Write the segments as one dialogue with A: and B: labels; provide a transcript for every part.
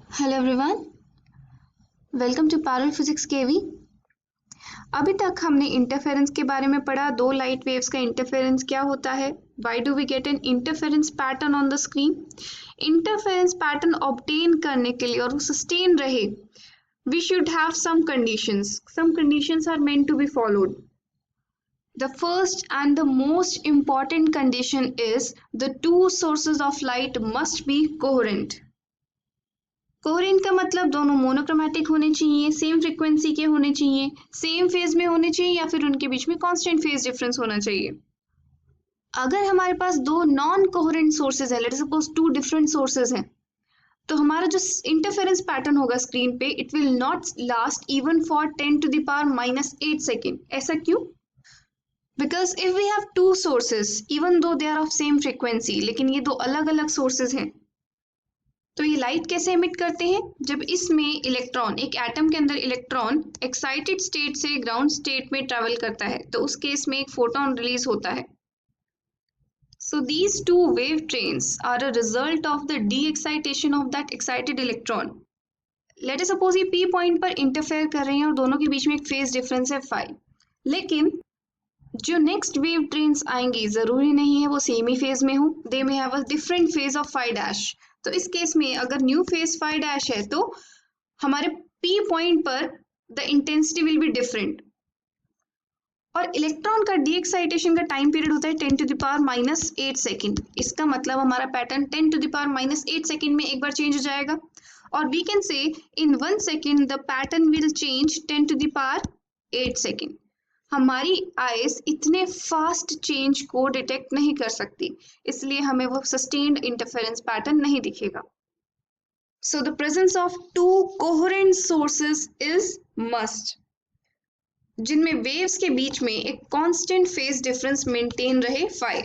A: Hello everyone, welcome to parallel physics KV. अभी तक हमने इंटरफेरेंस के बारे में पढ़ा। दो लाइट वेव्स का इंटरफेरेंस क्या होता है, why do we get an interference pattern on the screen. Interference pattern obtain करने के लिए और वो सस्टेन रहे, we should have some conditions are meant to be followed. The first and the most important condition is the two sources of light must be coherent. Coherent का मतलब दोनों monochromatic होने चाहिए, सेम फ्रीक्वेंसी के होने चाहिए, same phase में होने चाहिए या फिर उनके बीच में कांस्टेंट फेज डिफरेंस होना चाहिए। अगर हमारे पास दो नॉन कोहेरेंट सोर्सेज है, let's suppose two different sources हैं, तो हमारा जो इंटरफेरेंस पैटर्न होगा स्क्रीन पे, it will not last even for 10⁻⁸ second. ऐसा क्यों? Because if we have two sources, even though they are of same frequency, लेकिन ये दो अलग अलग सोर्सेज हैं, तो ये लाइट कैसे एमिट करते हैं? जब इसमें इलेक्ट्रॉन, एक एटम के अंदर इलेक्ट्रॉन एक्साइटेड स्टेट से ग्राउंड स्टेट में ट्रेवल करता है, तो उस केस में एक फोटोन रिलीज होता है। So these two wave trains are a result of the de excitation of that excited electron. Let us suppose ये पी पॉइंट पर इंटरफेयर कर रहे हैं और दोनों के बीच में एक फेज डिफरेंस है फाई, लेकिन जो नेक्स्ट वेव ट्रेन्स आएंगी जरूरी नहीं है वो सेम ही फेज में हो, they may have a different phase of phi dash. तो इस केस में अगर न्यू फेज फाई डैश है तो हमारे पी पॉइंट पर the intensity will be different. और इलेक्ट्रॉन का डी एक्साइटेशन का टाइम पीरियड होता है 10⁻⁸ सेकेंड। इसका मतलब हमारा पैटर्न 10⁻⁸ सेकेंड में एक बार चेंज हो जाएगा, और we can say in 1 second the pattern will change 10⁸ second. हमारी आईज इतने फास्ट चेंज को डिटेक्ट नहीं कर सकती, इसलिए हमें वो सस्टेन्ड इंटरफेरेंस पैटर्न नहीं दिखेगा। So the presence of two coherent sources is must, जिनमें वेव्स के बीच में एक कांस्टेंट फेज डिफरेंस मेंटेन रहे phi.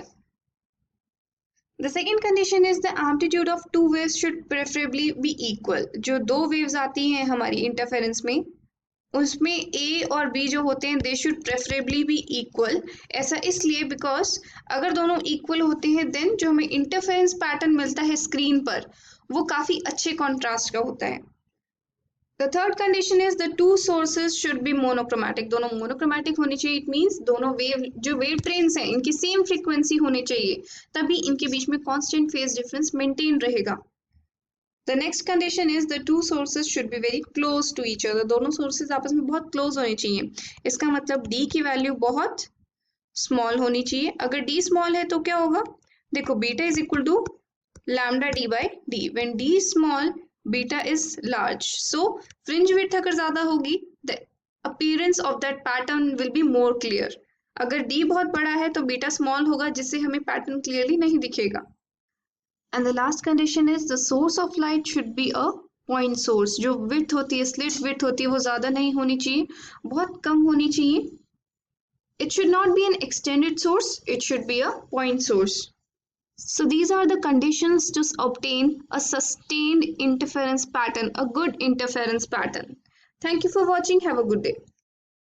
A: The second condition is the amplitude of two waves should preferably be equal. जो दो वेव्स आती हैं हमारी इंटरफेरेंस में, उसमें ए और बी जो होते हैं they should preferably be equal. ऐसा इसलिए बिकॉज अगर दोनों इक्वल होते हैं देन जो हमें इंटरफेरेंस पैटर्न मिलता है स्क्रीन पर वो काफ़ी अच्छे कॉन्ट्रास्ट का होता है। The third condition is the two sources should be monochromatic. दोनों मोनोक्रोमैटिक होनी चाहिए। इट मीन्स दोनों जो वेव ट्रेन्स हैं इनकी सेम फ्रीक्वेंसी होनी चाहिए, तभी इनके बीच में कॉन्स्टेंट फेज डिफरेंस मेंटेन रहेगा। The next condition is the two sources should be very close to each other. दोनों sources आपस में बहुत close होने चाहिए। इसका मतलब D की वैल्यू बहुत small होनी चाहिए। अगर D small है तो क्या होगा? देखो beta is equal to lambda D by D. When D is small, beta is large. So fringe width अगर ज़्यादा होगी, the appearance of that pattern will be more clear. अगर D बहुत बड़ा है तो बीटा small होगा, जिससे हमें pattern clearly नहीं दिखेगा। And the last condition is the source of light should be a point source. जो width होती है, slit width होती है, वो ज़्यादा नहीं होनी चाहिए, बहुत कम होनी चाहिए। It should not be an extended source, it should be a point source. So these are the conditions to obtain a sustained interference pattern, a good interference pattern. Thank you for watching. Have a good day.